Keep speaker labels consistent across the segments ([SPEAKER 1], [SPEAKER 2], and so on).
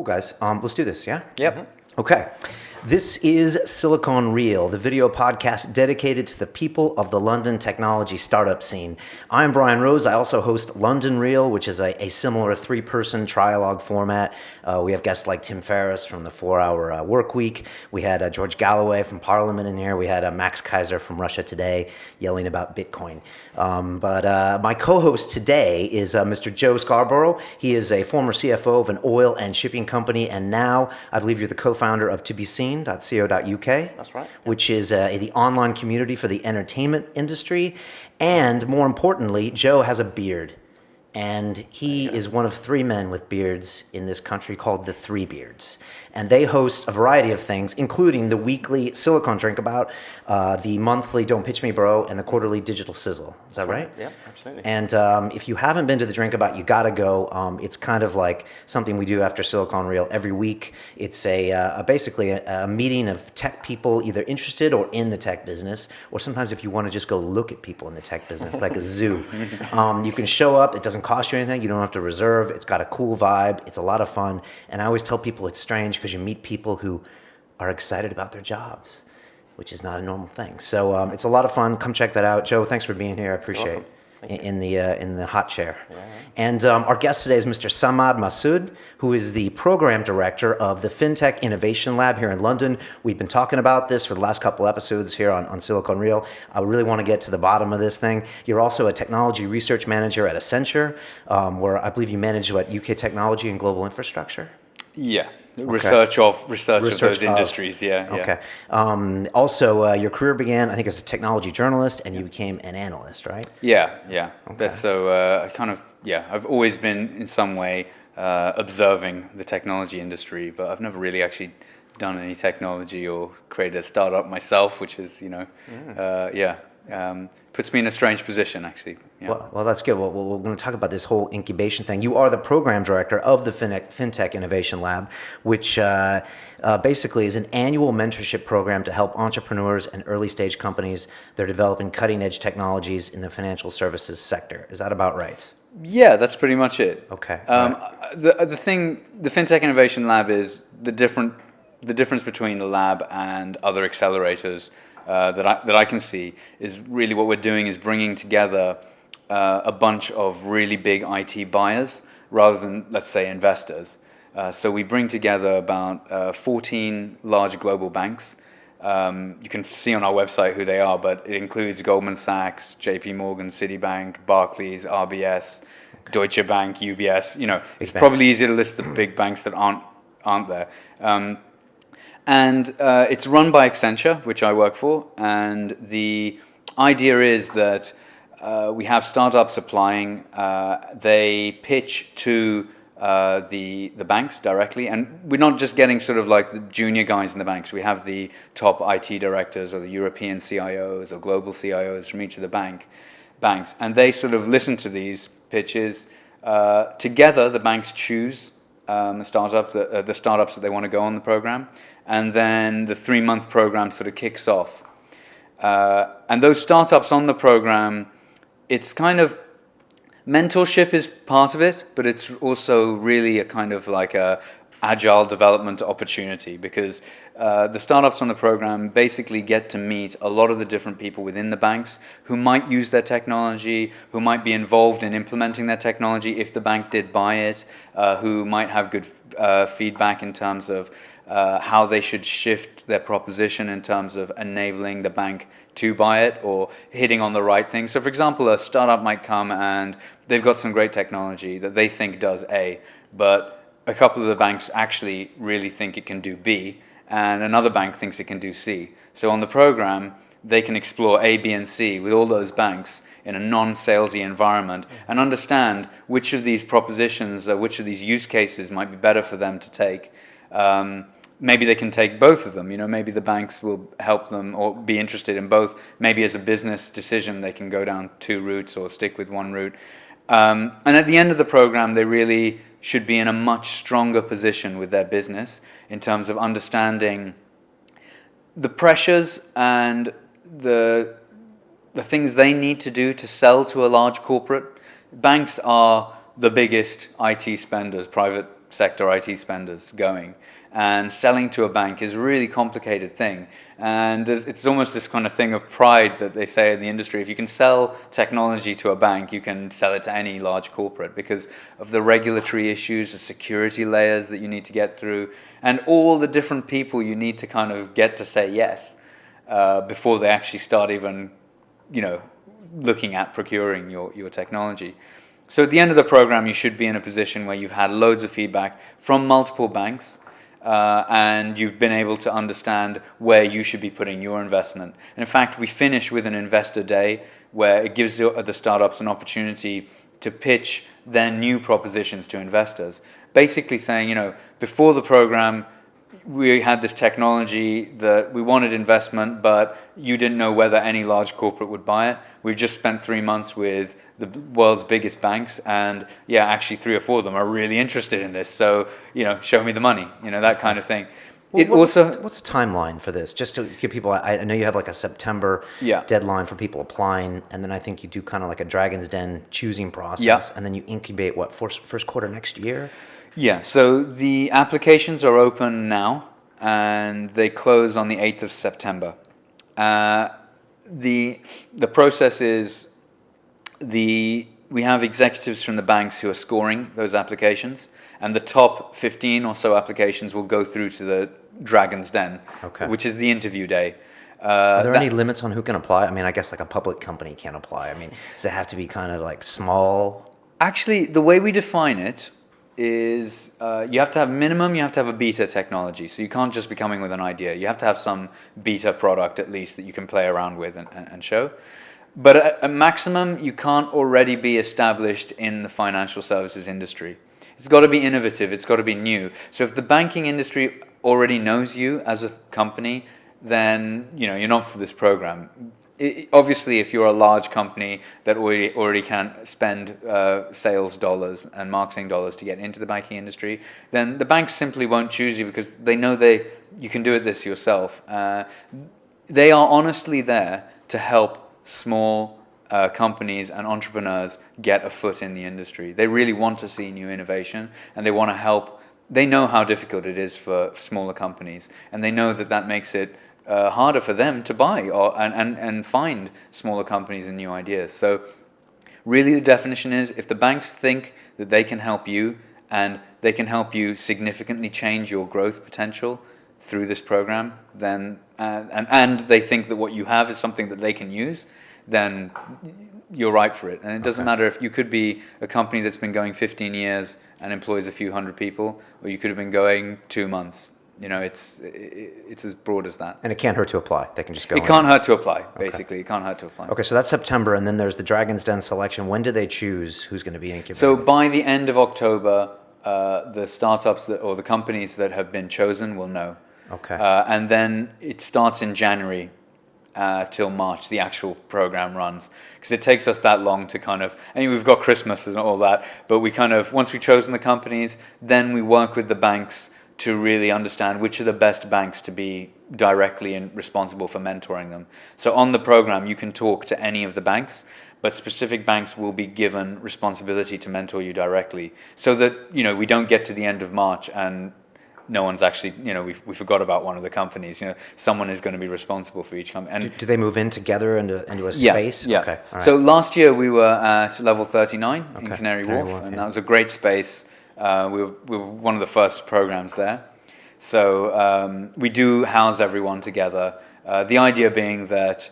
[SPEAKER 1] Cool, guys. Let's do this, yeah?
[SPEAKER 2] Yep.
[SPEAKER 1] Okay. This is Silicon Reel, the video podcast dedicated to the people of the London technology startup scene. I'm Brian Rose. I also host London Reel, which is a similar three-person trialogue format. We have guests like Tim Ferriss from the 4-Hour Work Week. We had George Galloway from Parliament in here. We had Max Kaiser from Russia Today yelling about Bitcoin. But my co-host today is Mr. Joe Scarborough. He is a former CFO of an oil and shipping company, and now I believe you're the co-founder of tobeseen.co.uk.
[SPEAKER 2] That's right.
[SPEAKER 1] Which is the online community for the entertainment industry. And more importantly, Joe has a beard. And he is one of three men with beards in this country called the Three Beards. And they host a variety of things, including the weekly Silicon Drink About, the monthly Don't Pitch Me Bro, and the quarterly Digital Sizzle. Is that right?
[SPEAKER 2] Yeah, absolutely.
[SPEAKER 1] And if you haven't been to the Drink About, you got to go. It's kind of like something we do after Silicon Reel every week. It's basically a meeting of tech people either interested or in the tech business, or sometimes if you want to just go look at people in the tech business, like a zoo. You can show up. It doesn't cost you anything. You don't have to reserve. It's got a cool vibe. It's a lot of fun. And I always tell people it's strange because you meet people who are excited about their jobs, which is not a normal thing. So it's a lot of fun. Come check that out. Joe, thanks for being here. I appreciate it. In the hot chair. Yeah. And our guest today is Mr. Samad Masood, who is the program director of the Fintech Innovation Lab here in London. We've been talking about this for the last couple episodes here on Silicon Reel. I really want to get to the bottom of this thing. You're also a technology research manager at Accenture, where I believe you manage UK technology and global infrastructure.
[SPEAKER 2] Yeah. Research of those industries, yeah.
[SPEAKER 1] Okay. Also, your career began, I think, as a technology journalist, and you became an analyst, right?
[SPEAKER 2] Yeah.
[SPEAKER 1] Okay.
[SPEAKER 2] That's so. I've always been in some way observing the technology industry, but I've never really actually done any technology or created a startup myself, which is, puts me in a strange position, actually. Yeah.
[SPEAKER 1] Well, that's good. Well, we're going to talk about this whole incubation thing. You are the program director of the Fintech Innovation Lab, which basically is an annual mentorship program to help entrepreneurs and early-stage companies. They're developing cutting-edge technologies in the financial services sector. Is that about right?
[SPEAKER 2] Yeah, that's pretty much it.
[SPEAKER 1] Okay.
[SPEAKER 2] The Fintech Innovation Lab is the difference between the lab and other accelerators that I can see is really what we're doing is bringing together a bunch of really big IT buyers rather than, let's say, investors. So we bring together about 14 large global banks. You can see on our website who they are, but it includes Goldman Sachs, JP Morgan, Citibank, Barclays, RBS, Deutsche Bank, UBS. It's probably easier to list the big banks that aren't there. And it's run by Accenture, which I work for. And the idea is that we have startups applying. They pitch to the banks directly. And we're not just getting sort of like the junior guys in the banks. We have the top IT directors or the European CIOs or global CIOs from each of the banks. And they sort of listen to these pitches. Together, the banks choose the startups that they want to go on the program. And then the 3-month program sort of kicks off. And those startups on the program, it's kind of, mentorship is part of it, but it's also really a kind of like a agile development opportunity because the startups on the program basically get to meet a lot of the different people within the banks who might use their technology, who might be involved in implementing their technology if the bank did buy it, who might have good feedback in terms of how they should shift their proposition in terms of enabling the bank to buy it or hitting on the right thing. So, for example, a startup might come and they've got some great technology that they think does A, but a couple of the banks actually really think it can do B, and another bank thinks it can do C. So on the program, they can explore A, B, and C with all those banks in a non-salesy environment and understand which of these propositions, which of these use cases might be better for them to take. Maybe they can take both of them. Maybe the banks will help them or be interested in both. Maybe as a business decision, they can go down 2 routes or stick with 1 route. And at the end of the program, they really should be in a much stronger position with their business in terms of understanding the pressures and the things they need to do to sell to a large corporate. Banks are the biggest IT spenders, private sector IT spenders going. And selling to a bank is a really complicated thing. And it's almost this kind of thing of pride that they say in the industry. If you can sell technology to a bank, you can sell it to any large corporate because of the regulatory issues, the security layers that you need to get through, and all the different people you need to kind of get to say yes before they actually start even, looking at procuring your technology. So at the end of the program, you should be in a position where you've had loads of feedback from multiple banks, and you've been able to understand where you should be putting your investment. And in fact, we finish with an investor day where it gives the startups an opportunity to pitch their new propositions to investors. Basically saying, before the program, we had this technology that we wanted investment, but you didn't know whether any large corporate would buy it. We've just spent 3 months with the world's biggest banks, and actually 3 or 4 of them are really interested in this. So, show me the money, that kind of thing.
[SPEAKER 1] Well, what's the timeline for this? Just to give people, I know you have like a September deadline for people applying, and then I think you do kind of like a Dragon's Den choosing process, and then you incubate first quarter next year?
[SPEAKER 2] Yeah, so the applications are open now, and they close on the 8th of September. The process is we have executives from the banks who are scoring those applications, and the top 15 or so applications will go through to the Dragon's Den, which is the interview day.
[SPEAKER 1] Are there any limits on who can apply? I mean, I guess like a public company can't apply. I mean, does it have to be kind of like small?
[SPEAKER 2] Actually, the way we define it is you have to have a beta technology. So you can't just be coming with an idea. You have to have some beta product at least that you can play around with and show. But at maximum, you can't already be established in the financial services industry. It's got to be innovative. It's got to be new. So if the banking industry already knows you as a company, then you're not for this program. Obviously, if you're a large company that already can spend sales dollars and marketing dollars to get into the banking industry, then the banks simply won't choose you because they know you can do this yourself. They are honestly there to help small companies and entrepreneurs get a foot in the industry. They really want to see new innovation, and they want to help. They know how difficult it is for smaller companies, and they know that makes it harder for them to buy and find smaller companies and new ideas. So really the definition is if the banks think that they can help you and they can help you significantly change your growth potential through this program, then and they think that what you have is something that they can use, then you're right for it. And it doesn't matter if you could be a company that's been going 15 years and employs a few hundred people, or you could have been going 2 months. It's as broad as that.
[SPEAKER 1] And it can't hurt to apply. They can just go.
[SPEAKER 2] It can't hurt to apply, basically. It can't hurt to apply.
[SPEAKER 1] Okay, so that's September, and then there's the Dragon's Den selection. When do they choose who's going to be incubated?
[SPEAKER 2] So by the end of October, the startups or the companies that have been chosen will know.
[SPEAKER 1] Okay.
[SPEAKER 2] And then it starts in January till March, the actual program runs. Because it takes us that long to we've got Christmas and all that, but once we've chosen the companies, then we work with the banks to really understand which are the best banks to be directly and responsible for mentoring them. So on the program, you can talk to any of the banks, but specific banks will be given responsibility to mentor you directly, so that we don't get to the end of March and no one's actually we forgot about one of the companies. Someone is going to be responsible for each company. And
[SPEAKER 1] do they move in together into a space?
[SPEAKER 2] Yeah.
[SPEAKER 1] Okay. All right.
[SPEAKER 2] So last year we were at level 39 in Canary Wharf, and that was a great space. We were one of the first programs there. So we do house everyone together. The idea being that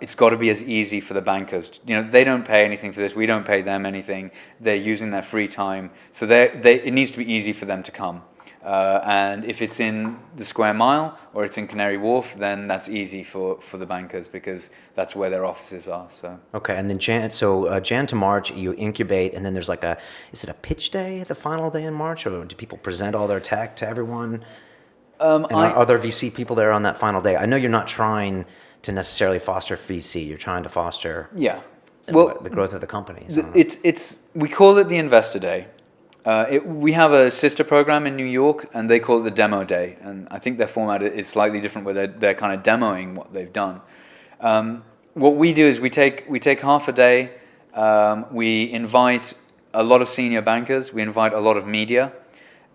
[SPEAKER 2] it's got to be as easy for the bankers. They don't pay anything for this. We don't pay them anything. They're using their free time. So it needs to be easy for them to come. And if it's in the Square Mile or it's in Canary Wharf, then that's easy for the bankers because that's where their offices are. So
[SPEAKER 1] okay, and then Jan to March you incubate, and then there's is it a pitch day, the final day in March, or do people present all their tech to everyone? And are there VC people there on that final day? I know you're not trying to necessarily foster VC. You're trying to foster the growth of the companies.
[SPEAKER 2] We call it the Investor Day. We have a sister program in New York, and they call it the Demo Day. And I think their format is slightly different, where they're kind of demoing what they've done. What we do is we take half a day. We invite a lot of senior bankers. We invite a lot of media.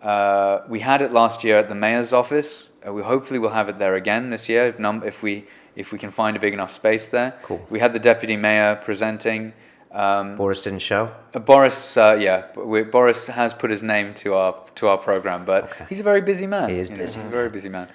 [SPEAKER 2] We had it last year at the mayor's office. We hopefully will have it there again this year if we can find a big enough space there.
[SPEAKER 1] Cool.
[SPEAKER 2] We had the deputy mayor presenting.
[SPEAKER 1] Boris didn't show?
[SPEAKER 2] Boris has put his name to our program, but
[SPEAKER 1] Okay.
[SPEAKER 2] he's a very busy man.
[SPEAKER 1] He is busy.
[SPEAKER 2] He's a very busy man.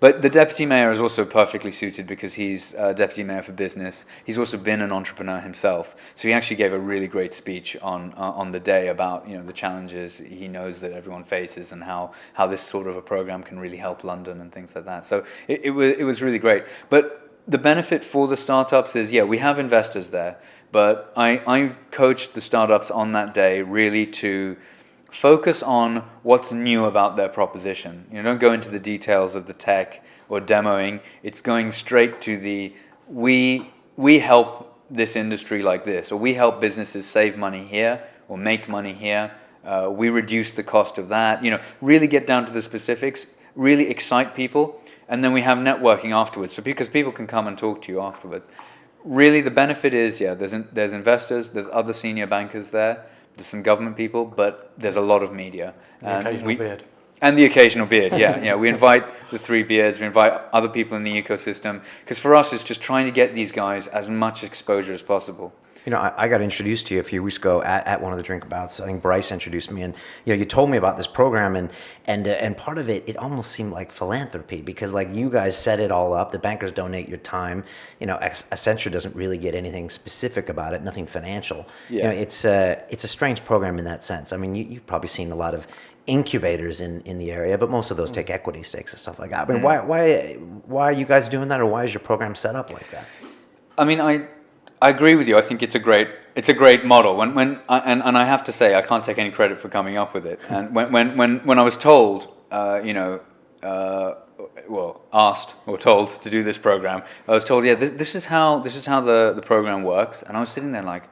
[SPEAKER 2] But the deputy mayor is also perfectly suited because he's deputy mayor for business. He's also been an entrepreneur himself, so he actually gave a really great speech on the day about the challenges he knows that everyone faces and how this sort of a program can really help London and things like that. So it was really great. But the benefit for the startups is, we have investors there, but I coached the startups on that day really to focus on what's new about their proposition. Don't go into the details of the tech or demoing. It's going straight to the we help this industry like this, or we help businesses save money here or make money here. We reduce the cost of that. Really get down to the specifics, really excite people, and then we have networking afterwards. So because people can come and talk to you afterwards. Really, the benefit is, there's investors, there's other senior bankers there. There's some government people, but there's a lot of media.
[SPEAKER 3] And the occasional beard.
[SPEAKER 2] And the occasional beard, yeah. We invite the three beards, we invite other people in the ecosystem, because for us it's just trying to get these guys as much exposure as possible.
[SPEAKER 1] I got introduced to you a few weeks ago at one of the drink abouts. I think Bryce introduced me, and you told me about this program, and part of it almost seemed like philanthropy, because like you guys set it all up. The bankers donate your time. Accenture doesn't really get anything specific about it, nothing financial.
[SPEAKER 2] Yeah.
[SPEAKER 1] It's a strange program in that sense. I mean, you've probably seen a lot of incubators in the area, but most of those take equity stakes and stuff like that. I mean, why are you guys doing that, or why is your program set up like that?
[SPEAKER 2] I mean, I agree with you. I think it's a great model. When I have to say, I can't take any credit for coming up with it. And when I was told, asked or told to do this program, I was told, this is how the program works. And I was sitting there like,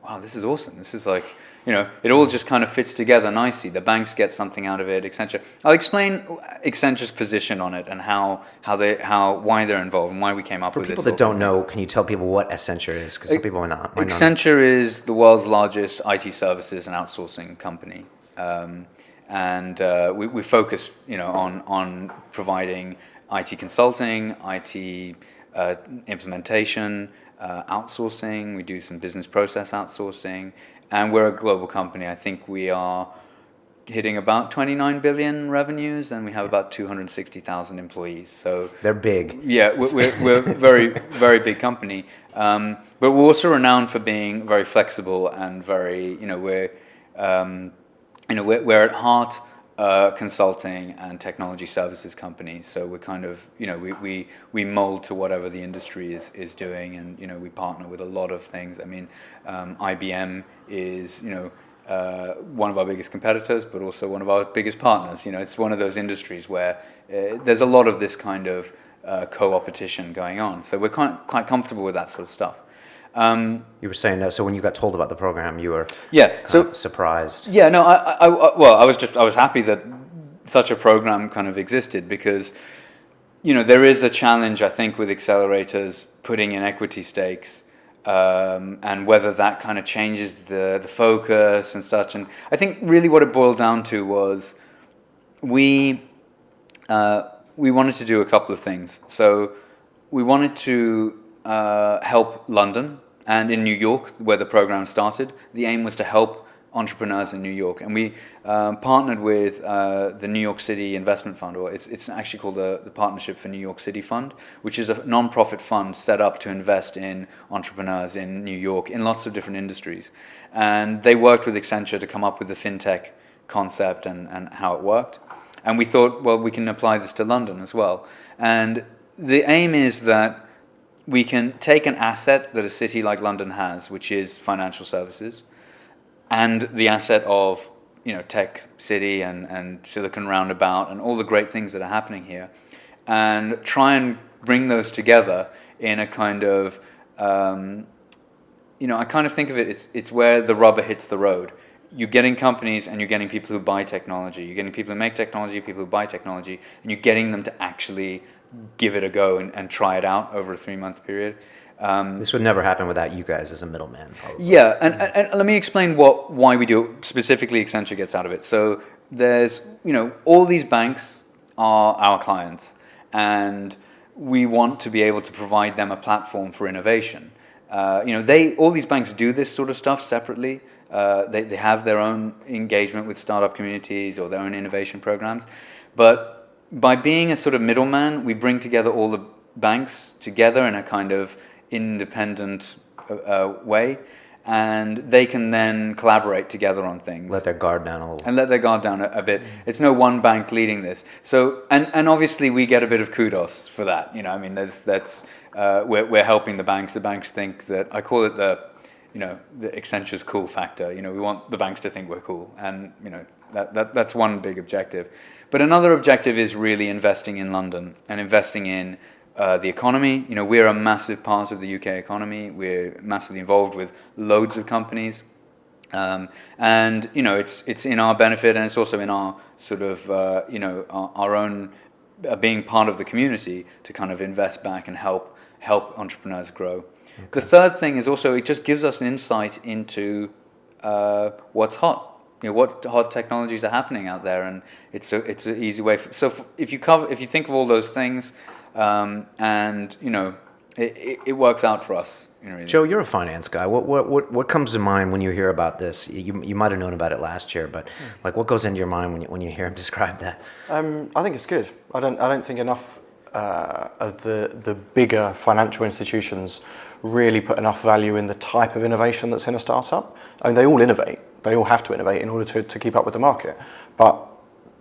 [SPEAKER 2] wow, this is awesome. This is like, it all just kind of fits together nicely. The banks get something out of it, Accenture. I'll explain Accenture's position on it and why they're involved and why we came up with this.
[SPEAKER 1] For people that don't know, can you tell people what Accenture is? Because some people might not know.
[SPEAKER 2] Accenture is the world's largest IT services and outsourcing company. We focus, on providing IT consulting, IT implementation, outsourcing. We do some business process outsourcing, and we're a global company. I think we are hitting about 29 billion revenues, and we have about 260,000 employees. So
[SPEAKER 1] they're big.
[SPEAKER 2] Yeah, we're a very, very big company. But we're also renowned for being very flexible and very, we're at heart consulting and technology services company. So we're kind of, we mold to whatever the industry is doing, and we partner with a lot of things. I mean, IBM is one of our biggest competitors, but also one of our biggest partners. It's one of those industries where there's a lot of this kind of co-opetition going on. So we're quite comfortable with that sort of stuff.
[SPEAKER 1] You were saying so when you got told about the program, you were surprised.
[SPEAKER 2] Yeah, no, I was happy that such a program kind of existed, because there is a challenge, I think, with accelerators putting in equity stakes, and whether that kind of changes the focus and such. And I think really what it boiled down to was we wanted to do a couple of things. So we wanted to help London, and in New York, where the program started. The aim was to help entrepreneurs in New York, and we partnered with the New York City Investment Fund, or it's actually called the Partnership for New York City Fund, which is a non-profit fund set up to invest in entrepreneurs in New York in lots of different industries. And they worked with Accenture to come up with the fintech concept and how it worked. And we thought, well, we can apply this to London as well. And the aim is that we can take an asset that a city like London has, which is financial services, and the asset of Tech City and Silicon Roundabout and all the great things that are happening here, and try and bring those together in a kind of I kind of think of it, it's where the rubber hits the road. You're getting companies and you're getting people who buy technology. You're getting people who make technology, people who buy technology, and you're getting them to actually give it a go and try it out over a 3-month period.
[SPEAKER 1] This would never happen without you guys as a middleman, probably.
[SPEAKER 2] Yeah, and let me explain why we do it. Specifically, Accenture gets out of it. So there's, all these banks are our clients, and we want to be able to provide them a platform for innovation. All these banks do this sort of stuff separately. They have their own engagement with startup communities or their own innovation programs, but by being a sort of middleman, we bring together all the banks together in a kind of independent way, and they can then collaborate together on things.
[SPEAKER 1] Let their guard down a little.
[SPEAKER 2] And let their guard down a bit. It's no one bank leading this. So, and obviously we get a bit of kudos for that. We're helping the banks. The banks think that, I call it the Accenture's cool factor. We want the banks to think we're cool, and that's one big objective. But another objective is really investing in London and investing in the economy. We're a massive part of the UK economy. We're massively involved with loads of companies, and it's in our benefit, and it's also in our sort of our own being part of the community to kind of invest back and help entrepreneurs grow. Okay. The third thing is also it just gives us an insight into what's hot. What hot technologies are happening out there, and it's an easy way. If you think of all those things. It works out for us. Really.
[SPEAKER 1] Joe, you're a finance guy. What comes to mind when you hear about this? You might have known about it last year, but what goes into your mind when you hear him describe that?
[SPEAKER 3] I think it's good. I don't think enough of the bigger financial institutions really put enough value in the type of innovation that's in a startup. I mean, they all innovate. They all have to innovate in order to keep up with the market. But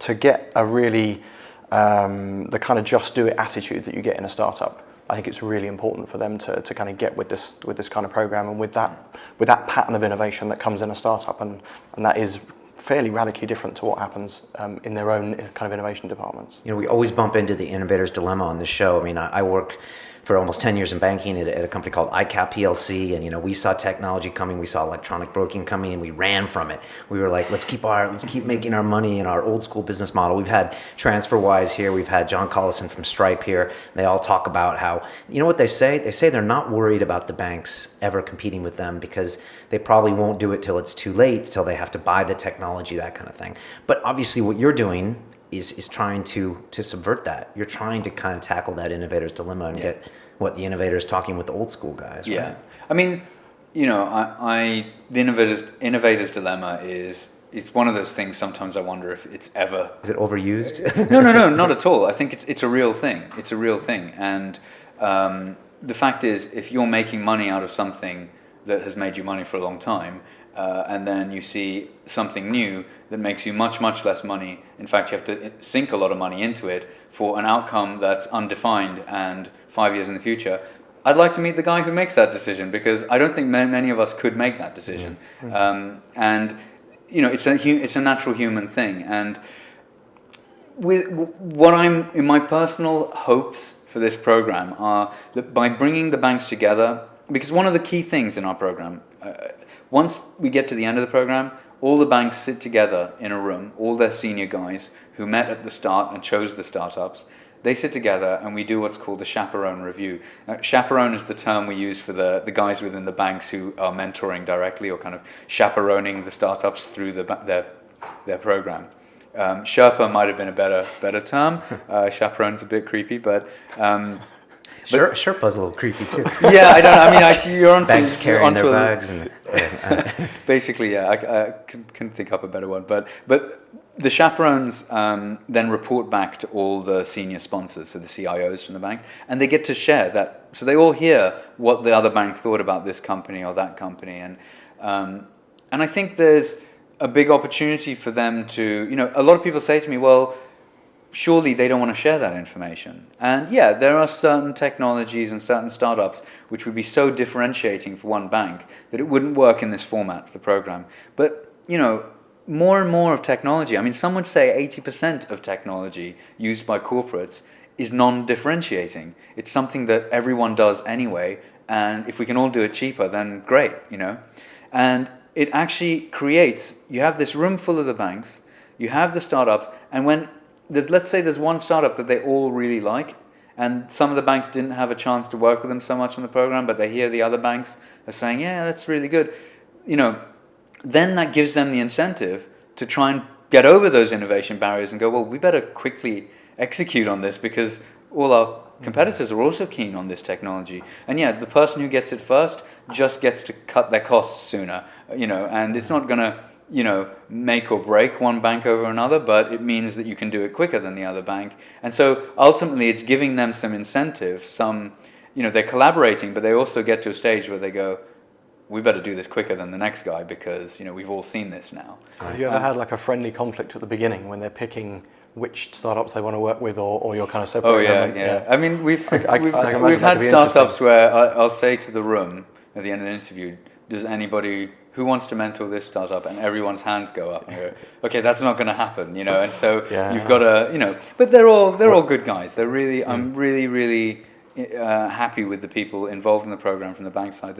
[SPEAKER 3] to get a really the kind of just do it attitude that you get in a startup, I think it's really important for them to kind of get with this kind of program and with that pattern of innovation that comes in a startup, and that is fairly radically different to what happens in their own kind of innovation departments.
[SPEAKER 1] We always bump into the innovator's dilemma on this show. I mean, I work for almost 10 years in banking at a company called ICAP PLC, and we saw technology coming, we saw electronic broking coming, and we ran from it. We were like, let's keep making our money in our old school business model. We've had TransferWise here, we've had John Collison from Stripe here. They all talk about how, what they say? They say they're not worried about the banks ever competing with them because they probably won't do it till it's too late, till they have to buy the technology, that kind of thing. But obviously what you're doing is trying to subvert that. You're trying to kind of tackle that innovator's dilemma and get what the innovators talking with the old school guys. Right?
[SPEAKER 2] Yeah, I mean, the innovator's dilemma is one of those things. Sometimes I wonder if it's ever
[SPEAKER 1] is it overused?
[SPEAKER 2] No, not at all. I think it's a real thing. It's a real thing, and the fact is, if you're making money out of something that has made you money for a long time. And then you see something new that makes you much, much less money. In fact, you have to sink a lot of money into it for an outcome that's undefined and 5 years in the future. I'd like to meet the guy who makes that decision, because I don't think many of us could make that decision. And it's a natural human thing. And with what I'm in my personal hopes for this program are that by bringing the banks together, because one of the key things in our program. Once we get to the end of the program, all the banks sit together in a room, all their senior guys who met at the start and chose the startups, they sit together and we do what's called a chaperone review. Now, chaperone is the term we use for the guys within the banks who are mentoring directly or kind of chaperoning the startups through their program. Sherpa might have been a better term. Chaperone's a bit creepy, but...
[SPEAKER 1] Sherpa's a little creepy too.
[SPEAKER 2] Yeah, I don't. I mean, you're onto
[SPEAKER 1] banks carrying their bags,
[SPEAKER 2] basically, yeah. I couldn't think up a better one, but the chaperones then report back to all the senior sponsors, so the CIOs from the banks, and they get to share that. So they all hear what the other bank thought about this company or that company, and I think there's a big opportunity for them to. A lot of people say to me, well, surely they don't want to share that information. And yeah, there are certain technologies and certain startups which would be so differentiating for one bank that it wouldn't work in this format for the program. But, more and more of technology, I mean, some would say 80% of technology used by corporates is non-differentiating. It's something that everyone does anyway, and if we can all do it cheaper, then great, And it actually creates, you have this room full of the banks, you have the startups, and when let's say there's one startup that they all really like, and some of the banks didn't have a chance to work with them so much on the program, but they hear the other banks are saying, yeah, that's really good. Then that gives them the incentive to try and get over those innovation barriers and go, well, we better quickly execute on this because all our competitors are also keen on this technology. And yeah, the person who gets it first just gets to cut their costs sooner, and it's not going to, make or break one bank over another, but it means that you can do it quicker than the other bank. And so ultimately it's giving them some incentive, they're collaborating, but they also get to a stage where they go, we better do this quicker than the next guy because, we've all seen this now.
[SPEAKER 3] Have you ever had like a friendly conflict at the beginning when they're picking which startups they want to work with, or you're kind of separating them?
[SPEAKER 2] Yeah. I mean, we've
[SPEAKER 3] imagine
[SPEAKER 2] we've
[SPEAKER 3] that
[SPEAKER 2] had
[SPEAKER 3] could be
[SPEAKER 2] startups where I'll say to the room at the end of the interview, does anybody who wants to mentor this startup, and everyone's hands go up and I go, okay, that's not going to happen, and so you've got to, but they're all good guys. They're really, I'm really happy with the people involved in the program from the bank side.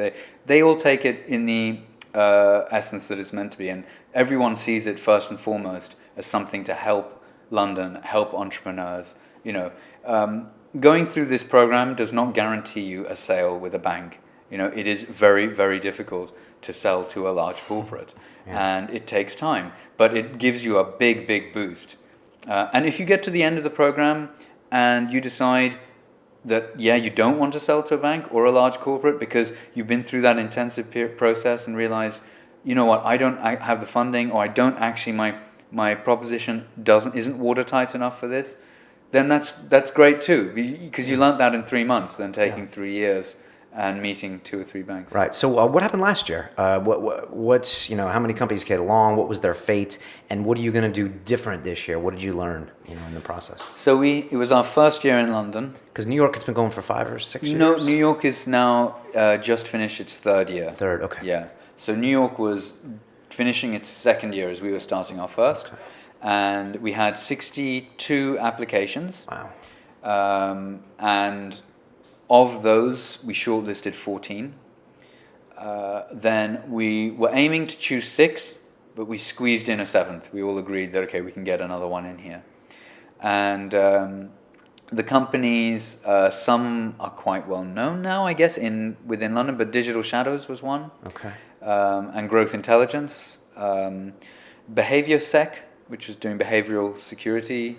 [SPEAKER 2] They all take it in the essence that it's meant to be, and everyone sees it first and foremost as something to help London, help entrepreneurs. Going through this program does not guarantee you a sale with a bank. It is very, very difficult to sell to a large corporate, and it takes time, but it gives you a big, big boost. And if you get to the end of the program and you decide that, you don't want to sell to a bank or a large corporate because you've been through that intensive process and realize, I have the funding, or I don't actually, my proposition isn't watertight enough for this, then that's great too, because you learned that in 3 months than taking 3 years and meeting 2 or 3 banks.
[SPEAKER 1] Right. So what happened last year? What's how many companies came along? What was their fate? And what are you going to do different this year? What did you learn, in the process?
[SPEAKER 2] So it was our first year in London.
[SPEAKER 1] Because New York has been going for 5 or 6 years.
[SPEAKER 2] No, New York is now just finished its 3rd year.
[SPEAKER 1] Third, okay.
[SPEAKER 2] Yeah. So New York was finishing its 2nd year as we were starting our first, and we had 62 applications.
[SPEAKER 1] Wow.
[SPEAKER 2] And of those, we shortlisted 14. Then we were aiming to choose 6, but we squeezed in a 7th. We all agreed that, okay, we can get another one in here. And the companies, some are quite well known now, I guess, within London, but Digital Shadows was one.
[SPEAKER 1] Okay.
[SPEAKER 2] And Growth Intelligence. BehavioSec, which was doing behavioral security,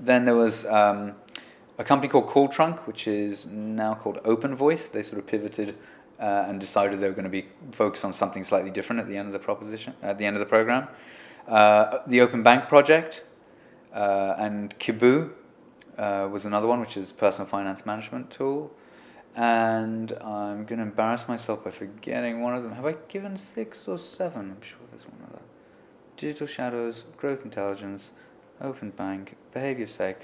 [SPEAKER 2] then there was a company called CallTrunk, which is now called Open Voice. They sort of pivoted and decided they were going to be focused on something slightly different at the end of the program. The Open Bank Project and Kibu was another one, which is a personal finance management tool. And I'm going to embarrass myself by forgetting one of them. Have I given 6 or 7? I'm sure there's one other. Digital Shadows, Growth Intelligence, Open Bank, BehavioSec.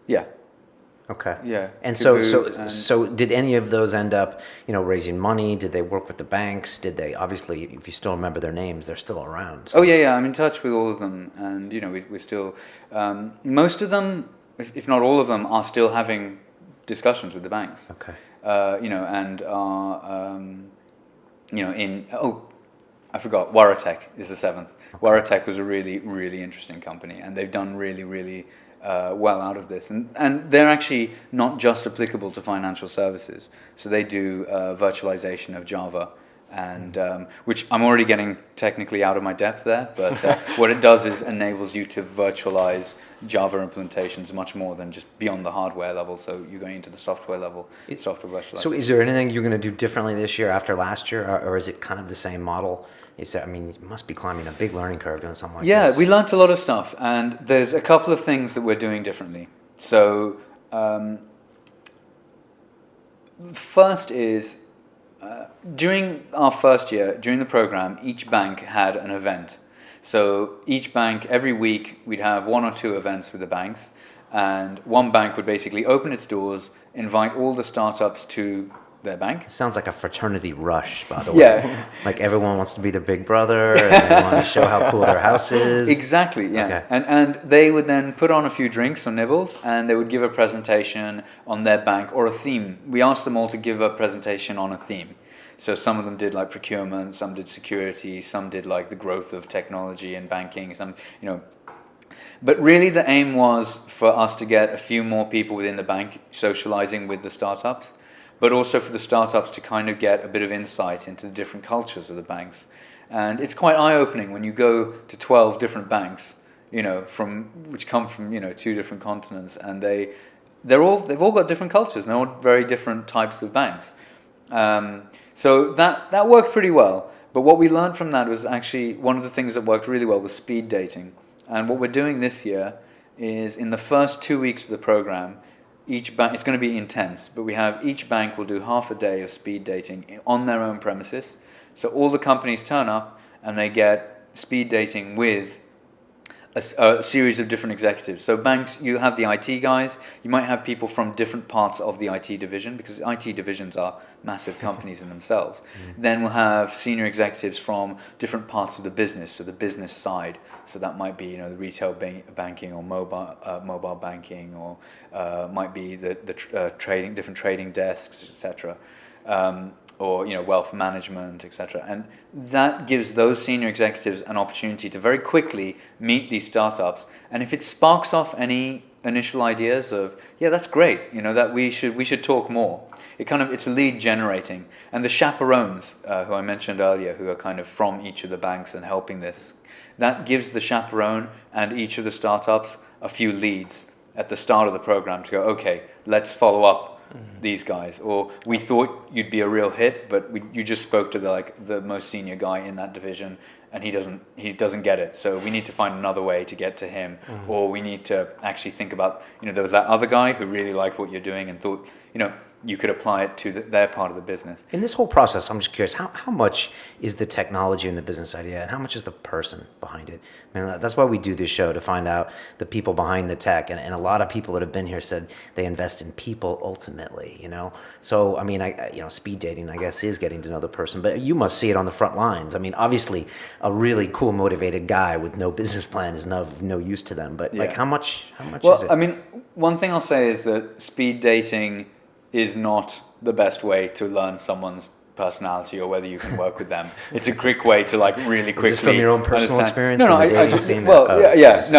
[SPEAKER 2] Yeah.
[SPEAKER 1] Okay.
[SPEAKER 2] Yeah.
[SPEAKER 1] And so did any of those end up, raising money? Did they work with the banks? Did they, obviously, if you still remember their names, they're still around. So.
[SPEAKER 2] Oh, yeah. I'm in touch with all of them. And, we're still, most of them, if not all of them, are still having discussions with the banks.
[SPEAKER 1] Okay.
[SPEAKER 2] And are, I forgot, Waratech is the 7th. Okay. Waratech was a really, really interesting company, and they've done really, really well out of this. And they're actually not just applicable to financial services. So they do virtualization of Java, and which I'm already getting technically out of my depth there, but what it does is enables you to virtualize Java implementations much more than just beyond the hardware level. So you're going into the software level, software virtualization.
[SPEAKER 1] So is there anything you're going to do differently this year after last year, or is it kind of the same model? You must be climbing a big learning curve doing something like this.
[SPEAKER 2] Yeah, we learned a lot of stuff, and there's a couple of things that we're doing differently. So first is, during our first year, during the program, each bank had an event. So each bank, every week, we'd have 1 or 2 events with the banks, and one bank would basically open its doors, invite all the startups to their bank.
[SPEAKER 1] It sounds like a fraternity rush, by the way.
[SPEAKER 2] Yeah.
[SPEAKER 1] Like everyone wants to be their big brother, and they want to show how cool their house is.
[SPEAKER 2] Exactly, yeah. Okay. And they would then put on a few drinks or nibbles, and they would give a presentation on their bank or a theme. We asked them all to give a presentation on a theme. So some of them did like procurement, some did security, some did like the growth of technology and banking, some, But really the aim was for us to get a few more people within the bank socializing with the startups, but also for the startups to kind of get a bit of insight into the different cultures of the banks. And it's quite eye-opening when you go to 12 different banks, which come from, 2 different continents, and they've all got different cultures, and they're all very different types of banks. So that worked pretty well. But what we learned from that was actually one of the things that worked really well was speed dating. And what we're doing this year is in the first 2 weeks of the program, each bank, it's going to be intense, but each bank will do half a day of speed dating on their own premises. So all the companies turn up and they get speed dating with a series of different executives. So banks, you have the IT guys, you might have people from different parts of the IT division, because IT divisions are massive companies in themselves. Then we'll have senior executives from different parts of the business, so the business side. So that might be the retail banking or mobile banking, or might be the different trading desks, etc. Or wealth management, etc. And that gives those senior executives an opportunity to very quickly meet these startups. And if it sparks off any initial ideas of, yeah, that's great, that we should talk more. It's lead generating. And the chaperones, who I mentioned earlier, who are kind of from each of the banks and helping this, that gives the chaperone and each of the startups a few leads at the start of the program to go, okay, let's follow up these guys, or we thought you'd be a real hit, but you just spoke to the most senior guy in that division, and he doesn't get it. So we need to find another way to get to him, or we need to actually think about, there was that other guy who really liked what you're doing and thought, you could apply it to their part of the business.
[SPEAKER 1] In this whole process, I'm just curious, how much is the technology and the business idea, and how much is the person behind it? I mean, that's why we do this show, to find out the people behind the tech. And a lot of people that have been here said they invest in people ultimately, So, I mean, speed dating, I guess, is getting to know the person. But you must see it on the front lines. I mean, obviously, a really cool, motivated guy with no business plan is no use to them. But, how much is it?
[SPEAKER 2] Well, I mean, one thing I'll say is that speed dating is not the best way to learn someone's personality or whether you can work with them. It's a quick way to really quickly.
[SPEAKER 1] Is this from your own personal experience?
[SPEAKER 2] No,
[SPEAKER 1] I just
[SPEAKER 2] yes,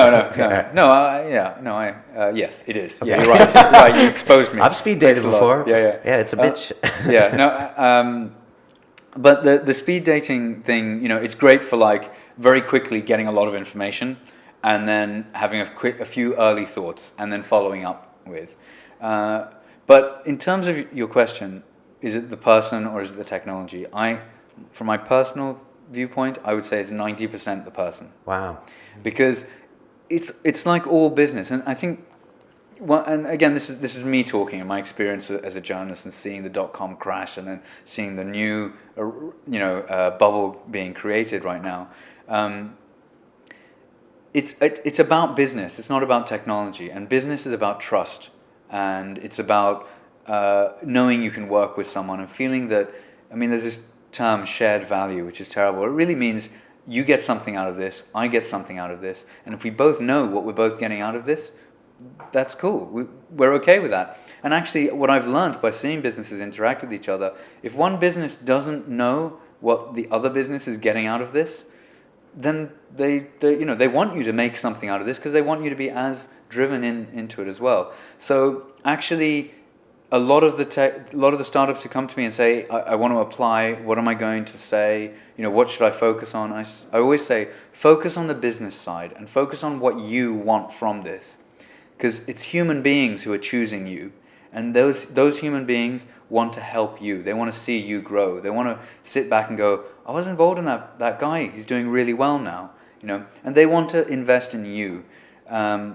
[SPEAKER 2] it is.
[SPEAKER 1] Okay.
[SPEAKER 2] You're right. You exposed me.
[SPEAKER 1] I've speed dated before.
[SPEAKER 2] Yeah.
[SPEAKER 1] Yeah, it's a bitch.
[SPEAKER 2] But the speed dating thing, it's great for very quickly getting a lot of information and then having a few early thoughts and then following up with. But in terms of your question, is it the person or is it the technology? From my personal viewpoint, I would say it's 90% the person.
[SPEAKER 1] Wow.
[SPEAKER 2] Because it's like all business, and I think, and again, this is me talking in my experience as a journalist and seeing the .com crash and then seeing the new, bubble being created right now. It's about business. It's not about technology, and business is about trust. And it's about knowing you can work with someone and feeling that, there's this term shared value, which is terrible. It really means you get something out of this, I get something out of this. And if we both know what we're both getting out of this, that's cool. We're okay with that. And actually, what I've learned by seeing businesses interact with each other, if one business doesn't know what the other business is getting out of this, then they want you to make something out of this because they want you to be as driven into it as well. So actually, a lot of the startups who come to me and say, I want to apply, what am I going to say, what should I focus on? I always say, focus on the business side and focus on what you want from this. Because it's human beings who are choosing you. And those human beings want to help you. They want to see you grow. They want to sit back and go, I was involved in that guy. He's doing really well now. And they want to invest in you. And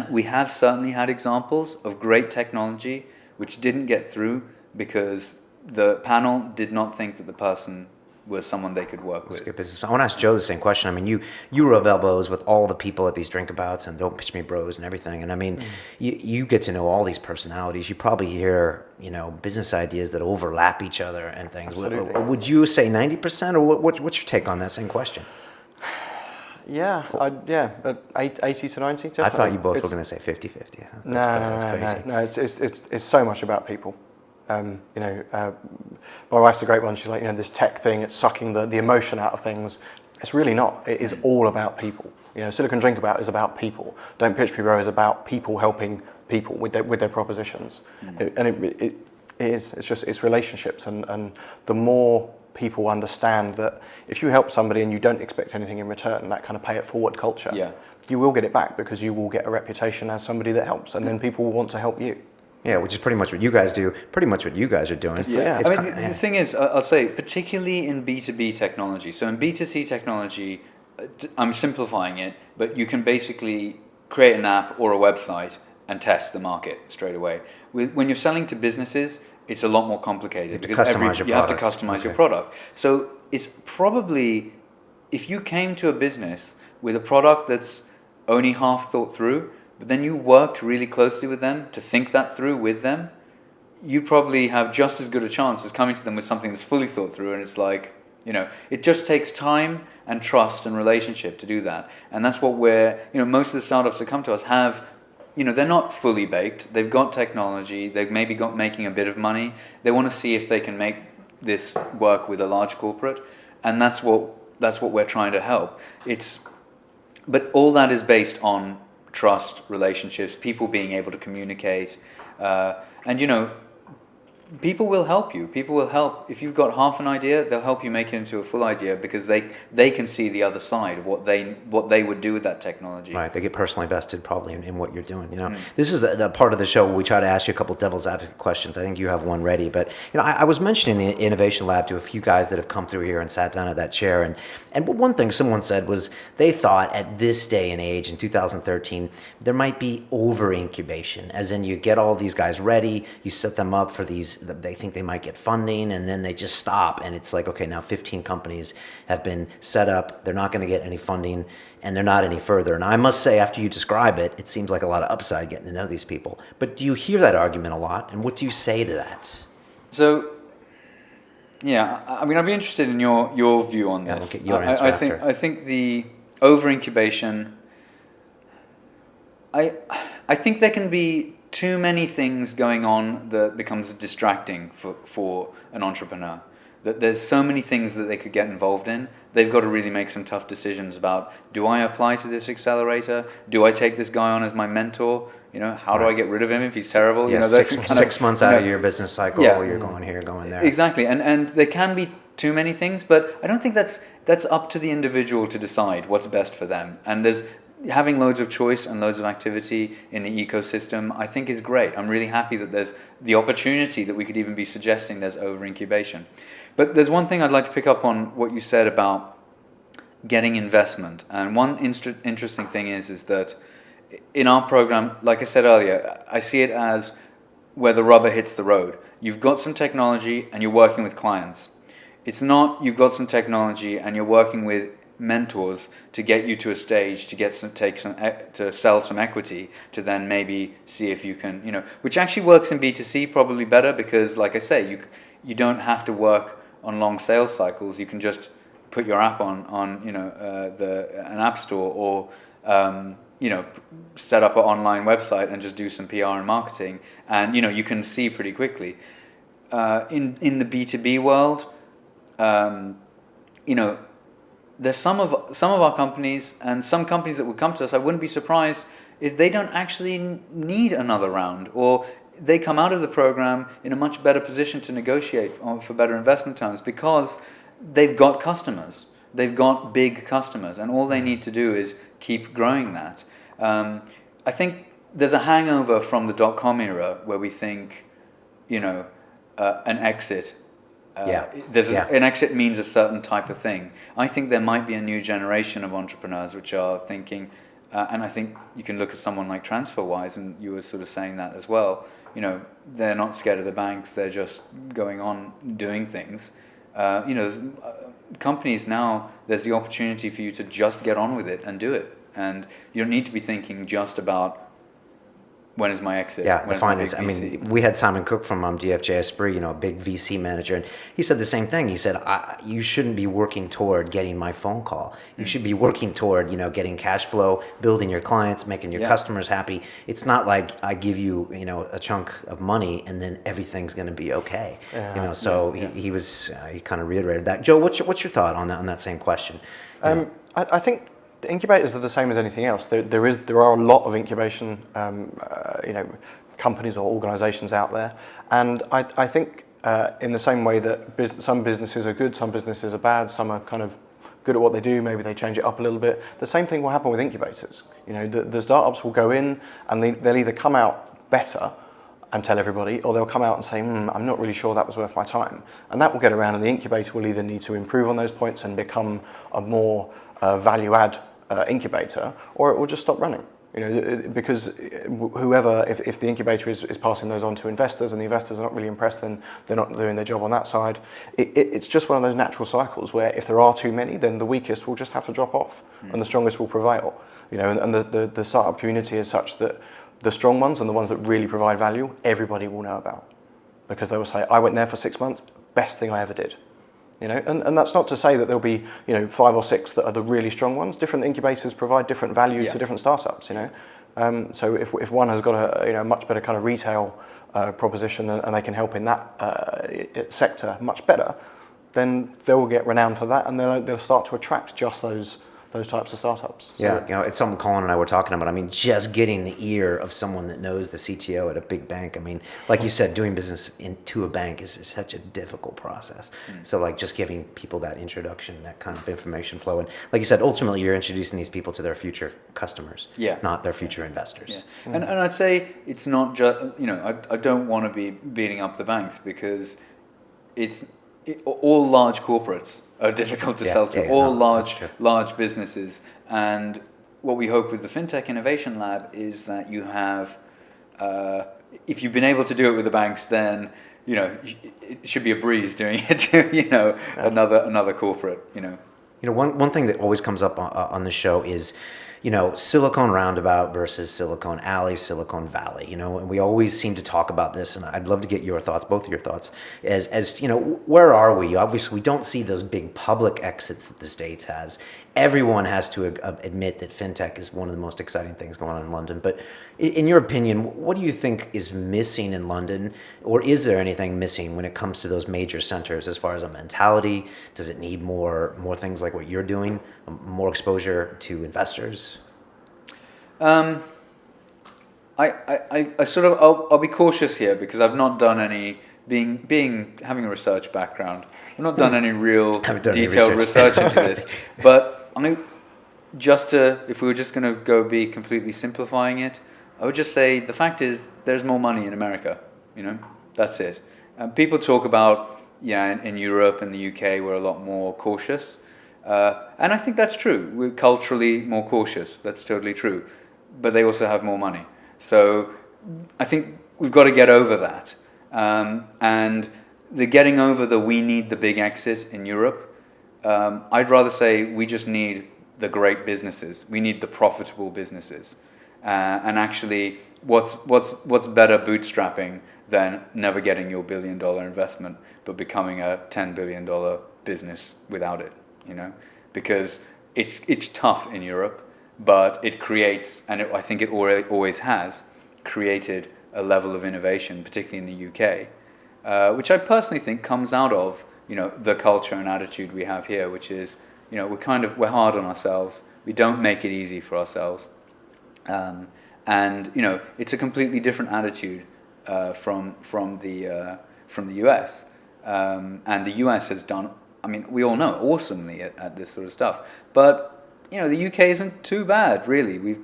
[SPEAKER 2] we have certainly had examples of great technology which didn't get through because the panel did not think that the person was someone they could work with.
[SPEAKER 1] Good business. I want to ask Joe the same question. I mean, you rub elbows with all the people at these drinkabouts and Don't Pitch Me Bros and everything. And you get to know all these personalities. You probably hear, business ideas that overlap each other and things.
[SPEAKER 3] Absolutely.
[SPEAKER 1] Would you say 90%, or what's your take on that same question?
[SPEAKER 3] Yeah, 80 to 90. Definitely.
[SPEAKER 1] I thought you both were going to say 50-50. That's crazy.
[SPEAKER 3] No. It's so much about people. My wife's a great one. She's like, this tech thing, it's sucking the emotion out of things. It's really not. It is all about people. Silicon Drink About is about people. Don't Pitch Me Bro is about people helping people with their propositions. It is. It's relationships, and the more people understand that if you help somebody and you don't expect anything in return, that kind of pay it forward culture, you will get it back, because you will get a reputation as somebody that helps, and then people will want to help you.
[SPEAKER 1] Yeah, which is pretty much what you guys do, pretty much what you guys are doing.
[SPEAKER 2] The thing is, I'll say, particularly in B2B technology, so in B2C technology, I'm simplifying it, but you can basically create an app or a website and test the market straight away. When you're selling to businesses, it's a lot more complicated, because you have to customize your product. So it's probably, if you came to a business with a product that's only half thought through, but then you worked really closely with them to think that through with them, you probably have just as good a chance as coming to them with something that's fully thought through. And it's like, it just takes time and trust and relationship to do that. And that's what most of the startups that come to us have, they're not fully baked. They've got technology. They've maybe got making a bit of money. They want to see if they can make this work with a large corporate. And that's what we're trying to help. But all that is based on trust, relationships, people being able to communicate, and people will help you. People will help. If you've got half an idea, they'll help you make it into a full idea, because they can see the other side of what they would do with that technology.
[SPEAKER 1] Right, they get personally vested probably in what you're doing. This is the part of the show where we try to ask you a couple devil's advocate questions. I think you have one ready, but I was mentioning the Innovation Lab to a few guys that have come through here and sat down at that chair, and one thing someone said was they thought at this day and age in 2013 there might be over incubation, as in you get all these guys ready, you set them up for these. They think they might get funding, and then they just stop, and it's like, okay, now 15 companies have been set up, they're not going to get any funding, and they're not any further. And I must say, after you describe it, it seems like a lot of upside getting to know these people. But do you hear that argument a lot, and what do you say to that?
[SPEAKER 2] So, I'd be interested in your view on this.
[SPEAKER 1] We'll get your answer after.
[SPEAKER 2] I think the over incubation, I think there can be too many things going on that becomes distracting for an entrepreneur. That there's so many things that they could get involved in. They've got to really make some tough decisions about, do I apply to this accelerator? Do I take this guy on as my mentor? How do I get rid of him if he's terrible?
[SPEAKER 1] Yeah, six months out of your business cycle, you're going here, going there.
[SPEAKER 2] Exactly, and there can be too many things, but I don't think that's up to the individual to decide what's best for them. And having loads of choice and loads of activity in the ecosystem, I think, is great. I'm really happy that there's the opportunity that we could even be suggesting there's over incubation. But there's one thing I'd like to pick up on what you said about getting investment. And one interesting thing is that in our program, like I said earlier, I see it as where the rubber hits the road. You've got some technology and you're working with clients. It's not you've got some technology and you're working with mentors to get you to a stage to sell some equity to then maybe see if you can, which actually works in B2C probably better, because like I say, you don't have to work on long sales cycles. You can just put your app on an app store, or set up an online website and just do some PR and marketing, and you can see pretty quickly. In the B2B world, there's some of our companies and some companies that would come to us, I wouldn't be surprised if they don't actually need another round, or they come out of the program in a much better position to negotiate for better investment terms, because they've got customers. They've got big customers, and all they need to do is keep growing that. I think there's a hangover from the .com era where we think, an exit. An exit means a certain type of thing. I think there might be a new generation of entrepreneurs which are thinking, and I think you can look at someone like TransferWise, and you were sort of saying that as well. They're not scared of the banks. They're just going on doing things. There's companies now, there's the opportunity for you to just get on with it and do it. And you don't need to be thinking just about when is my exit?
[SPEAKER 1] Yeah,
[SPEAKER 2] When
[SPEAKER 1] the
[SPEAKER 2] is my
[SPEAKER 1] finance.
[SPEAKER 2] big
[SPEAKER 1] I
[SPEAKER 2] VC?
[SPEAKER 1] mean, we had Simon Cook from DFJ Esprit, a big VC manager, and he said the same thing. He said, "You shouldn't be working toward getting my phone call. You should be working toward, getting cash flow, building your clients, making your
[SPEAKER 2] Yeah.
[SPEAKER 1] customers happy. It's not like I give you, a chunk of money and then everything's going to be okay. So he kind of reiterated that. Joe, what's your thought on that same question?
[SPEAKER 3] I think the incubators are the same as anything else. There are a lot of incubation, companies or organisations out there, and I think in the same way that some businesses are good, some businesses are bad, some are kind of good at what they do, maybe they change it up a little bit. The same thing will happen with incubators. The startups will go in and they'll either come out better and tell everybody, or they'll come out and say, I'm not really sure that was worth my time. And that will get around, and the incubator will either need to improve on those points and become a more value-add incubator, or it will just stop running. Because whoever, if the incubator is passing those on to investors and the investors are not really impressed, then they're not doing their job on that side. It's just one of those natural cycles where if there are too many, then the weakest will just have to drop off and the strongest will prevail. And the startup community is such that the strong ones and the ones that really provide value, everybody will know about. Because they will say, I went there for 6 months, best thing I ever did. And that's not to say that there'll be 5 or 6 that are the really strong ones. Different incubators provide different value to different startups. So if one has got a much better kind of retail proposition and they can help in that sector much better, then they will get renowned for that, and they'll start to attract just those types of startups. So,
[SPEAKER 1] yeah, it's something Colin and I were talking about. I mean, just getting the ear of someone that knows the CTO at a big bank. I mean, like you said, doing business into a bank is such a difficult process. So like just giving people that introduction, that kind of information flow. And like you said, ultimately you're introducing these people to their future customers, not their future investors.
[SPEAKER 2] Yeah. And I'd say it's not just, I don't want to be beating up the banks, because all large corporates are difficult to sell to. All large businesses. And what we hope with the Fintech Innovation Lab is that you have, if you've been able to do it with the banks, then it should be a breeze doing it to another corporate.
[SPEAKER 1] One thing that always comes up on the show is, Silicon Roundabout versus Silicon Alley, Silicon Valley, and we always seem to talk about this, and I'd love to get your thoughts, both of your thoughts, as where are we? Obviously, we don't see those big public exits that the States has. Everyone has to admit that fintech is one of the most exciting things going on in London. But in your opinion, what do you think is missing in London, or is there anything missing when it comes to those major centers as far as a mentality? Does it need more things like what you're doing, more exposure to investors?
[SPEAKER 2] I sort of I'll be cautious here, because I've not done any, having a research background, I've not done any real detailed research into this. But if we were just going to go be completely simplifying it, I would just say the fact is there's more money in America. That's it. People talk about in Europe and the UK we're a lot more cautious, and I think that's true. We're culturally more cautious. That's totally true. But they also have more money. So I think we've got to get over that. And the getting over we need the big exit in Europe. I'd rather say we just need the great businesses. We need the profitable businesses. And actually, what's better bootstrapping than never getting your $1 billion investment, but becoming a $10 billion business without it? Because it's tough in Europe, but it creates, and I think it always has created a level of innovation, particularly in the UK, which I personally think comes out of the culture and attitude we have here, which is we're hard on ourselves. We don't make it easy for ourselves, and it's a completely different attitude from the US, and the US has done. I mean, we all know awesomely at this sort of stuff, but the UK isn't too bad, really. We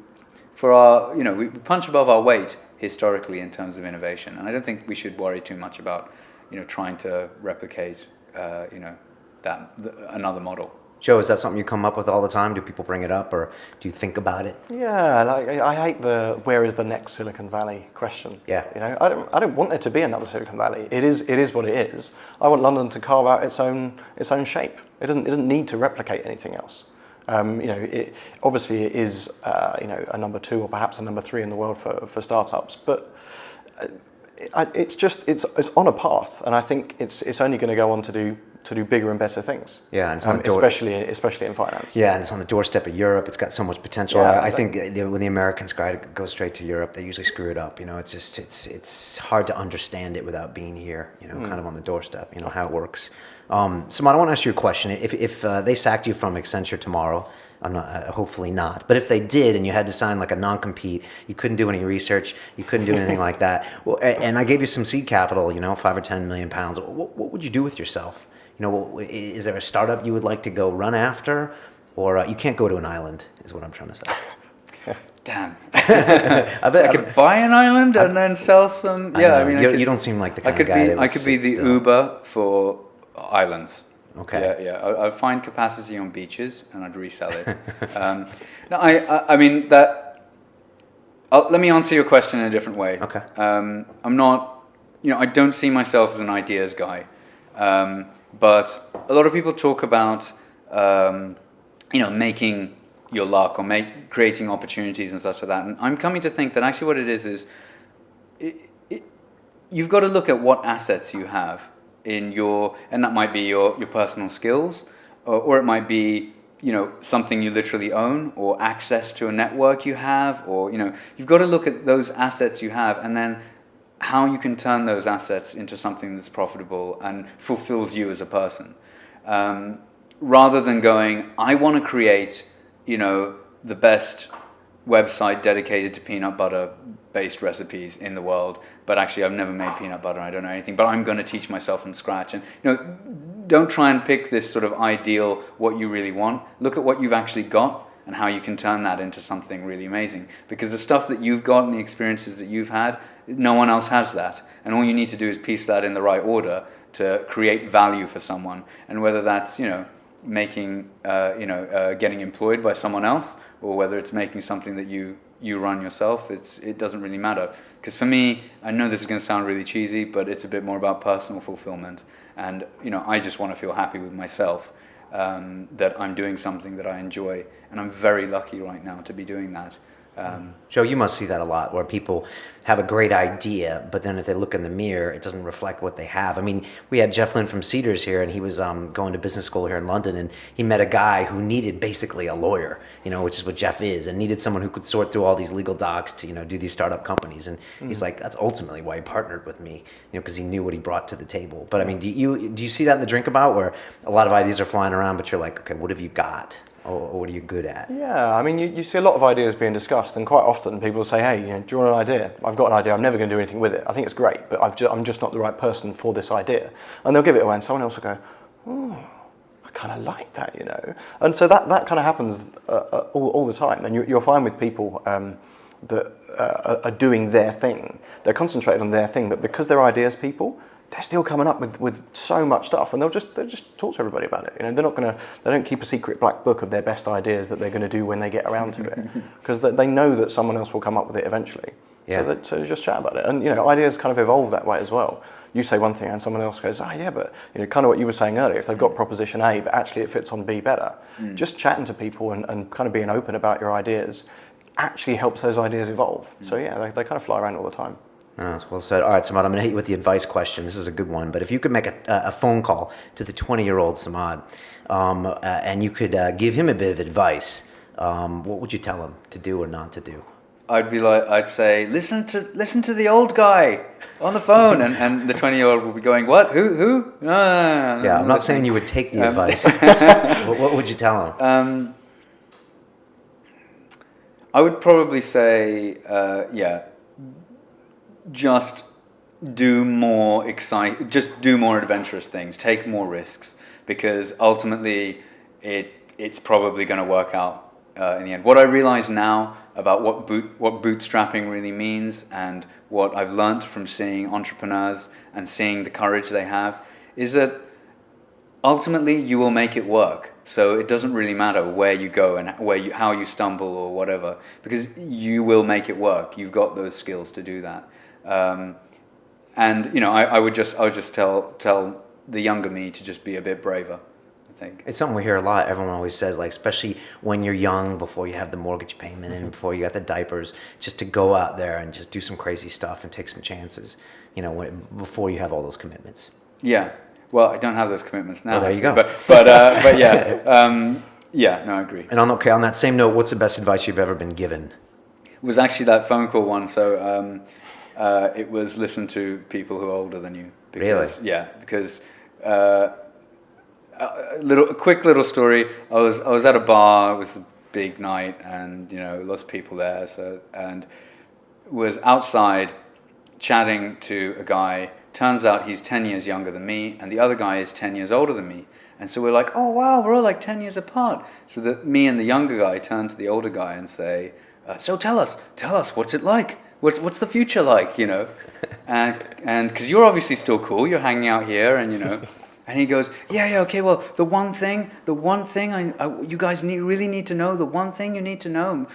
[SPEAKER 2] punch above our weight historically in terms of innovation, and I don't think we should worry too much about trying to replicate another model.
[SPEAKER 1] Joe, is that something you come up with all the time? Do people bring it up, or do you think about it?
[SPEAKER 3] Yeah, I hate the where is the next Silicon Valley question.
[SPEAKER 1] Yeah.
[SPEAKER 3] I don't want there to be another Silicon Valley. It is what it is. I want London to carve out its own shape. It doesn't need to replicate anything else. Obviously it is a number 2 or perhaps a number 3 in the world for startups, but it's on a path, and I think it's only going to go on to do bigger and better things.
[SPEAKER 1] Yeah, and it's on the
[SPEAKER 3] especially in finance.
[SPEAKER 1] Yeah, and it's on the doorstep of Europe. It's got so much potential.
[SPEAKER 3] Yeah,
[SPEAKER 1] I think when the Americans go straight to Europe, they usually screw it up. It's just it's hard to understand it without being here. Kind of on the doorstep. How it works. Samad, I want to ask you a question. If they sacked you from Accenture tomorrow, I'm not. Hopefully not. But if they did, and you had to sign like a non-compete, you couldn't do any research, you couldn't do anything like that. Well, and I gave you some seed capital, £5 or £10 million. What would you do with yourself? Is there a startup you would like to go run after, or you can't go to an island? Is what I'm trying to say.
[SPEAKER 2] Damn. I could buy an island and then sell some. Yeah,
[SPEAKER 1] you don't seem like the kind of guy that would
[SPEAKER 2] I could be the Uber for islands.
[SPEAKER 1] Okay.
[SPEAKER 2] Yeah. I'd find capacity on beaches and I'd resell it. I mean that. Let me answer your question in a different way.
[SPEAKER 1] Okay.
[SPEAKER 2] I'm not. I don't see myself as an ideas guy. But a lot of people talk about, making your luck or creating opportunities and such like that. And I'm coming to think that actually what it is you've got to look at what assets you have and that might be your personal skills, or it might be, something you literally own, or access to a network you have, or, you've got to look at those assets you have and then how you can turn those assets into something that's profitable and fulfills you as a person. Rather than going, I want to create, the best website dedicated to peanut butter based recipes in the world, but actually I've never made peanut butter, I don't know anything, but I'm going to teach myself from scratch. And don't try and pick this sort of ideal, what you really want. Look at what you've actually got and how you can turn that into something really amazing. Because the stuff that you've got and the experiences that you've had, no one else has that. And all you need to do is piece that in the right order to create value for someone. And whether that's, making, getting employed by someone else, or whether it's making something that you run yourself, it doesn't really matter. Because for me, I know this is going to sound really cheesy, but it's a bit more about personal fulfillment. And, I just want to feel happy with myself, that I'm doing something that I enjoy. And I'm very lucky right now to be doing that.
[SPEAKER 1] Joe, you must see that a lot, where people have a great idea, but then if they look in the mirror, it doesn't reflect what they have. I mean, we had Jeff Lynn from Cedars here, and he was going to business school here in London, and he met a guy who needed basically a lawyer, which is what Jeff is, and needed someone who could sort through all these legal docs to, do these startup companies. And he's like, that's ultimately why he partnered with me, because he knew what he brought to the table. But I mean, do you see that in the Drink About, where a lot of ideas are flying around, but you're like, okay, what have you got? Or what are you good at?
[SPEAKER 3] Yeah, I mean, you see a lot of ideas being discussed, and quite often people say, hey, do you want an idea? I've got an idea, I'm never going to do anything with it. I think it's great, but I'm just not the right person for this idea. And they'll give it away, and someone else will go, oh, I kind of like that, And so that kind of happens all the time. And you'll find with people that are doing their thing, they're concentrated on their thing, but because they're ideas people, they're still coming up with so much stuff, and they'll just talk to everybody about it. They don't keep a secret black book of their best ideas that they're going to do when they get around to it, because they know that someone else will come up with it eventually.
[SPEAKER 1] Yeah.
[SPEAKER 3] So just chat about it, and ideas kind of evolve that way as well. You say one thing and someone else goes, yeah, but kind of what you were saying earlier. If they've got proposition A, but actually it fits on B better, just chatting to people and kind of being open about your ideas actually helps those ideas evolve. So yeah, they kind of fly around all the time.
[SPEAKER 1] Oh, that's well said. All right, Samad, I'm going to hit you with the advice question. This is a good one. But if you could make a phone call to the 20-year-old Samad, and you could give him a bit of advice, what would you tell him to do or not to do?
[SPEAKER 2] I'd say, listen to the old guy on the phone, and the 20-year-old will be going, what? Who? No,
[SPEAKER 1] I'm not saying you would take the advice. What would you tell him?
[SPEAKER 2] I would probably say, just do more adventurous things, take more risks, because ultimately it's probably going to work out in the end. What I realize now about what bootstrapping really means, and what I've learned from seeing entrepreneurs and seeing the courage they have, is that ultimately you will make it work. So it doesn't really matter where you go and how you stumble or whatever, because you will make it work. You've got those skills to do that. I would just tell the younger me to just be a bit braver. think.
[SPEAKER 1] It's something we hear a lot. Everyone always says, like, especially when you're young, before you have the mortgage payment and before you got the diapers, just to go out there and just do some crazy stuff and take some chances, before you have all those commitments.
[SPEAKER 2] Yeah. Well, I don't have those commitments now.
[SPEAKER 1] Well, there you go.
[SPEAKER 2] But yeah. Yeah, no, I agree.
[SPEAKER 1] And on that same note, what's the best advice you've ever been given?
[SPEAKER 2] It was actually that phone call one. So it was listen to people who are older than you. Because,
[SPEAKER 1] Really?
[SPEAKER 2] Yeah, because a quick little story. I was at a bar. It was a big night, and lots of people there. And was outside chatting to a guy. Turns out he's 10 years younger than me, and the other guy is 10 years older than me. And so we're like, oh wow, we're all like 10 years apart. So that me and the younger guy turn to the older guy and say, so tell us, what's it like? What's the future like? And because you're obviously still cool, you're hanging out here, and and he goes, yeah, okay. Well, the one thing you guys really need to know. The one thing you need to know.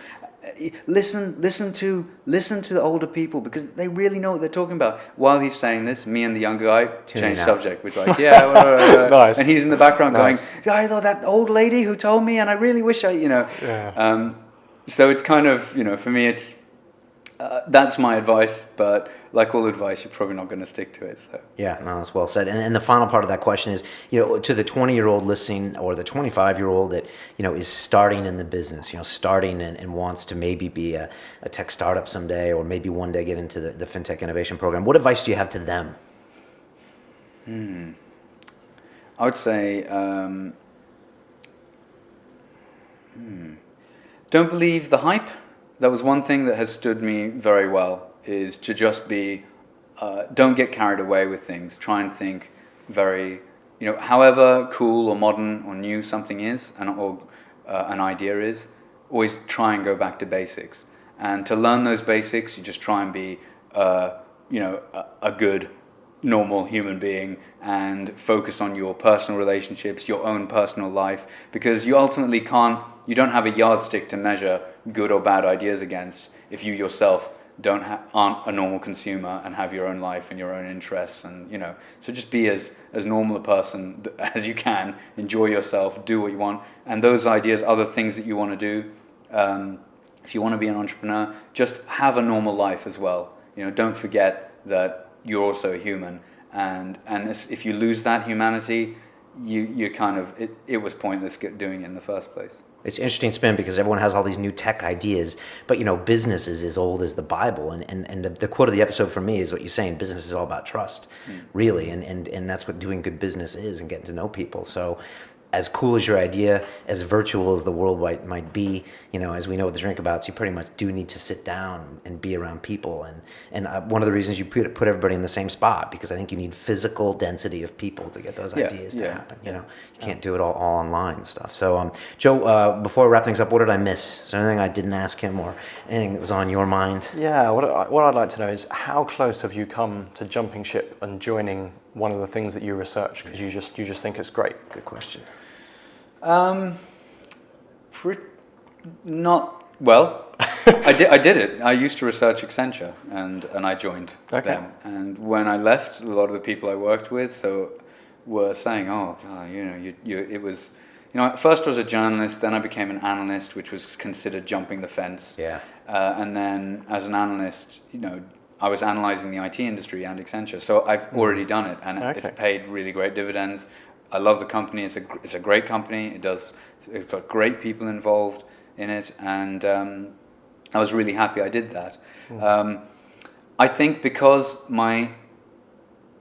[SPEAKER 2] Listen to the older people, because they really know what they're talking about. While he's saying this, me and the younger guy changed subject. We're like, yeah,
[SPEAKER 3] Nice.
[SPEAKER 2] And he's in the background
[SPEAKER 3] Nice.
[SPEAKER 2] going, yeah, I thought that old lady who told me, and I really wish
[SPEAKER 3] Yeah.
[SPEAKER 2] So it's kind of, for me, it's that's my advice. But like all advice, you're probably not going to stick to it. So
[SPEAKER 1] Yeah, no, that's well said. And the final part of that question is, to the 20-year-old listening, or the 25-year-old that, is starting in the business, starting and wants to maybe be a tech startup someday, or maybe one day get into the Fintech Innovation Program. What advice do you have to them?
[SPEAKER 2] I would say, don't believe the hype. That was one thing that has stood me very well, is to just be, don't get carried away with things. Try and think very, however cool or modern or new something is, or an idea is, always try and go back to basics. And to learn those basics, you just try and be, a good, normal human being, and focus on your personal relationships, your own personal life, because you ultimately you don't have a yardstick to measure good or bad ideas against if you yourself aren't a normal consumer and have your own life and your own interests, and so just be as normal a person as you can. Enjoy yourself, do what you want, and those ideas, other things that you want to do. If you want to be an entrepreneur, just have a normal life as well. Don't forget that you're also a human, and if you lose that humanity, you kind of it was pointless doing it in the first place.
[SPEAKER 1] It's an interesting spin, because everyone has all these new tech ideas, but business is as old as the Bible, and the quote of the episode for me is what you're saying. Business is all about trust, really, and that's what doing good business is, and getting to know people. So as cool as your idea, as virtual as the world might be, as we know with the drink abouts, you pretty much do need to sit down and be around people. And one of the reasons you put everybody in the same spot, because I think you need physical density of people to get those ideas to happen. You can't do it all online and stuff. So, Joe, before I wrap things up, what did I miss? Is there anything I didn't ask him, or anything that was on your mind?
[SPEAKER 3] Yeah, what I'd like to know is, how close have you come to jumping ship and joining one of the things that you research, because you just think it's great?
[SPEAKER 1] Good question.
[SPEAKER 2] Not well. I did it. I used to research Accenture, and I joined them. And when I left, a lot of the people I worked with were saying, "Oh, God, it was." At first I was a journalist, then I became an analyst, which was considered jumping the fence.
[SPEAKER 1] Yeah.
[SPEAKER 2] And then as an analyst, I was analyzing the IT industry and Accenture, so I've already done it, and it's paid really great dividends. I love the company. It's a great company. It's got great people involved in it, and I was really happy I did that. I think because my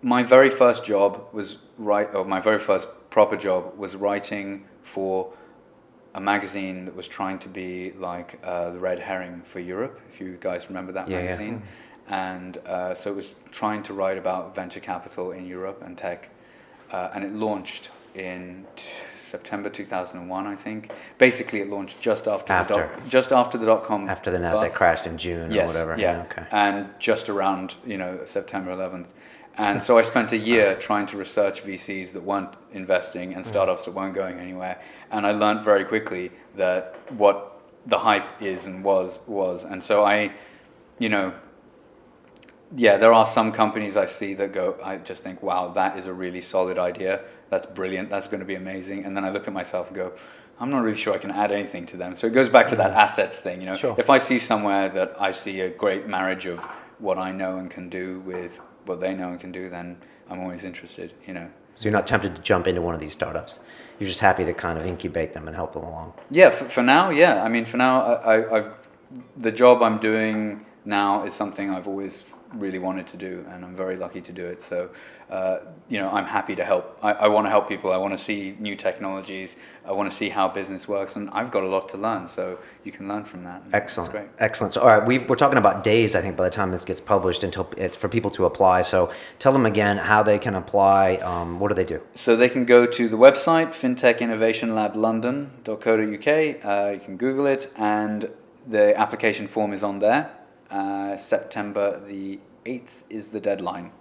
[SPEAKER 2] very first job was my very first proper job was writing for a magazine that was trying to be like the Red Herring for Europe, if you guys remember that magazine. And so it was trying to write about venture capital in Europe and tech. And it launched in September 2001, I think. Basically, it launched just after the dot-com.
[SPEAKER 1] After the Nasdaq crashed in June or whatever.
[SPEAKER 2] Yeah. Okay. And just around September 11th. And so I spent a year trying to research VCs that weren't investing and startups that weren't going anywhere. And I learned very quickly that what the hype is and was. And so yeah, there are some companies I see that I just think, wow, that is a really solid idea. That's brilliant. That's going to be amazing. And then I look at myself and go, I'm not really sure I can add anything to them. So it goes back to that assets thing. You know,
[SPEAKER 3] Sure.
[SPEAKER 2] if I see somewhere that I see a great marriage of what I know and can do with what they know and can do, then I'm always interested. You know.
[SPEAKER 1] So you're not tempted to jump into one of these startups. You're just happy to kind of incubate them and help them along.
[SPEAKER 2] Yeah, for now, yeah. I mean, for now, the job I'm doing now is something I've always really wanted to do, and I'm very lucky to do it. So, you know, I'm happy to help. I want to help people. I want to see new technologies. I want to see how business works, and I've got a lot to learn. So you can learn from that.
[SPEAKER 1] Excellent.
[SPEAKER 2] That's great.
[SPEAKER 1] Excellent. So, all right, we're talking about days, I think, by the time this gets published, until for people to apply. So tell them again how they can apply. What do they do?
[SPEAKER 2] So they can go to the website, Fintech Innovation Lab London.co.uk. You can Google it, and the application form is on there. September the 8th is the deadline.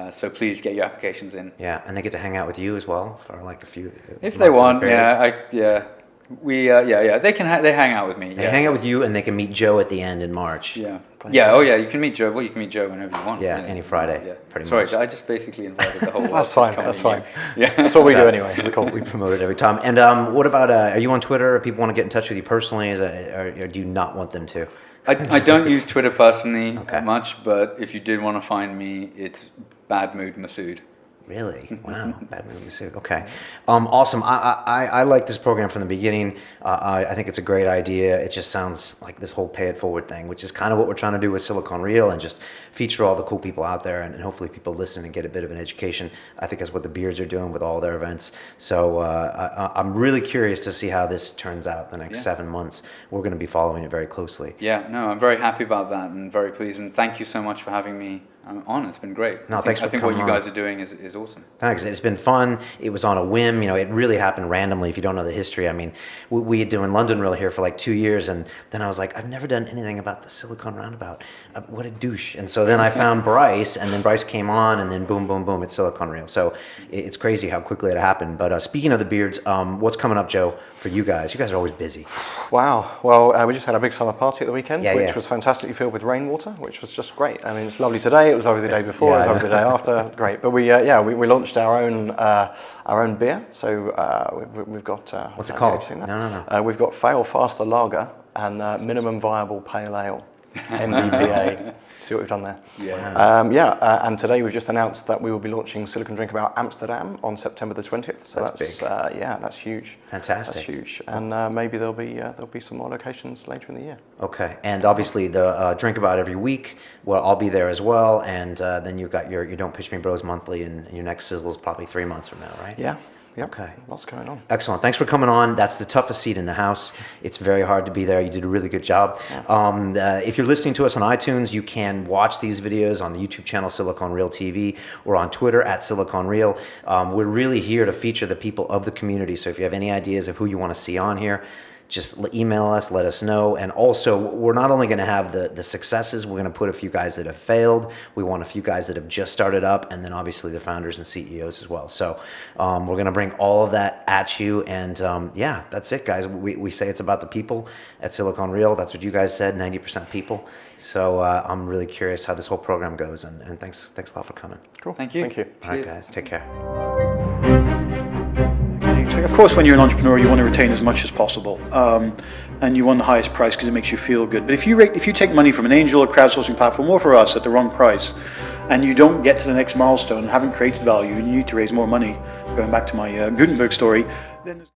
[SPEAKER 2] So please get your applications in.
[SPEAKER 1] Yeah, and they get to hang out with you as well for like a few.
[SPEAKER 2] If they want,
[SPEAKER 1] period.
[SPEAKER 2] They can. They hang out with me.
[SPEAKER 1] They hang out with you, and they can meet Joe at the end in March.
[SPEAKER 2] Yeah. Yeah. Oh yeah. You can meet Joe. Well, you can meet Joe whenever you want.
[SPEAKER 1] Yeah,
[SPEAKER 2] really.
[SPEAKER 1] any Friday.
[SPEAKER 2] Yeah.
[SPEAKER 1] Pretty
[SPEAKER 2] Sorry,
[SPEAKER 1] much.
[SPEAKER 2] I just basically invited the whole world.
[SPEAKER 3] That's
[SPEAKER 2] to
[SPEAKER 3] fine.
[SPEAKER 2] come
[SPEAKER 3] That's
[SPEAKER 2] meet
[SPEAKER 3] fine.
[SPEAKER 2] you. Yeah.
[SPEAKER 3] That's what we do anyway. It's cool.
[SPEAKER 1] We promote it every time. And what about? Are you on Twitter? If people want to get in touch with you personally, or do you not want them to?
[SPEAKER 2] I don't use Twitter personally
[SPEAKER 1] Okay.
[SPEAKER 2] much, but if you did want to find me, it's Bad Mood Masood.
[SPEAKER 1] Really? Wow. Bad movie suit. Okay. Awesome. I like this program from the beginning. I think it's a great idea. It just sounds like this whole pay it forward thing, which is kind of what we're trying to do with Silicon Reel, and just feature all the cool people out there, and hopefully people listen and get a bit of an education. I think that's what the Beards are doing with all their events. So I'm really curious to see how this turns out the next 7 months. We're going to be following it very closely.
[SPEAKER 2] Yeah, no, I'm very happy about that and very pleased. And thank you so much for having me on. It's been great.
[SPEAKER 1] No, thanks for
[SPEAKER 2] I think
[SPEAKER 1] coming
[SPEAKER 2] what you
[SPEAKER 1] on.
[SPEAKER 2] guys are doing is awesome.
[SPEAKER 1] Thanks. It's been fun. It was on a whim. You know, it really happened randomly. If you don't know the history, I mean, we had doing London Reel here for like 2 years, and then I was like, I've never done anything about the Silicon Roundabout. What a douche. And so then I found Bryce, and then Bryce came on, and then boom, boom, boom, it's Silicon Reel. So it's crazy how quickly it happened. But speaking of the Beards, what's coming up, Joe, for you guys? You guys are always busy.
[SPEAKER 3] Wow. Well, we just had a big summer party at the weekend,
[SPEAKER 1] Yeah,
[SPEAKER 3] which
[SPEAKER 1] yeah.
[SPEAKER 3] was fantastically filled with rainwater, which was just great. I mean, it's lovely today. It was lovely the day before.
[SPEAKER 1] Yeah,
[SPEAKER 3] it was
[SPEAKER 1] I
[SPEAKER 3] lovely the day after. Great. But we launched our own beer. So we've got.
[SPEAKER 1] What's it
[SPEAKER 3] have
[SPEAKER 1] called?
[SPEAKER 3] you seen that?
[SPEAKER 1] No.
[SPEAKER 3] We've got Fail Faster Lager and Minimum Viable Pale Ale, MVPA. See what we've done there?
[SPEAKER 2] Yeah.
[SPEAKER 3] And today we've just announced that we will be launching Silicon Drink About Amsterdam on September the 20th. So
[SPEAKER 1] That's big.
[SPEAKER 3] That's huge.
[SPEAKER 1] Fantastic.
[SPEAKER 3] That's huge. And maybe there'll be some more locations later in the year.
[SPEAKER 1] Okay, and obviously the Drink About every week. Well, I'll be there as well, and then you've got your Don't Pitch Me Bros monthly, and your next sizzle is probably 3 months from now, right?
[SPEAKER 3] Yeah. Yep.
[SPEAKER 1] Okay.
[SPEAKER 3] Lots going on.
[SPEAKER 1] Excellent. Thanks for coming on. That's the toughest seat in the house. It's very hard to be there. You did a really good job. If you're listening to us on iTunes, you can watch these videos on the YouTube channel Silicon Reel TV, or on Twitter at Silicon Reel. We're really here to feature the people of the community. So if you have any ideas of who you want to see on here, just email us, let us know. And also, we're not only going to have the successes, we're going to put a few guys that have failed. We want a few guys that have just started up, and then obviously the founders and CEOs as well. So we're going to bring all of that at you. And that's it, guys. We say it's about the people at Silicon Reel. That's what you guys said, 90% people. So I'm really curious how this whole program goes. And thanks a lot for coming.
[SPEAKER 3] Cool.
[SPEAKER 2] Thank you.
[SPEAKER 3] Thank you.
[SPEAKER 1] All right,
[SPEAKER 2] Cheers.
[SPEAKER 1] guys. Take care.
[SPEAKER 4] Of course, when you're an entrepreneur, you want to retain as much as possible, and you want the highest price because it makes you feel good. But if you take money from an angel or crowdsourcing platform, or for us at the wrong price, and you don't get to the next milestone, haven't created value, and you need to raise more money, going back to my Gutenberg story, then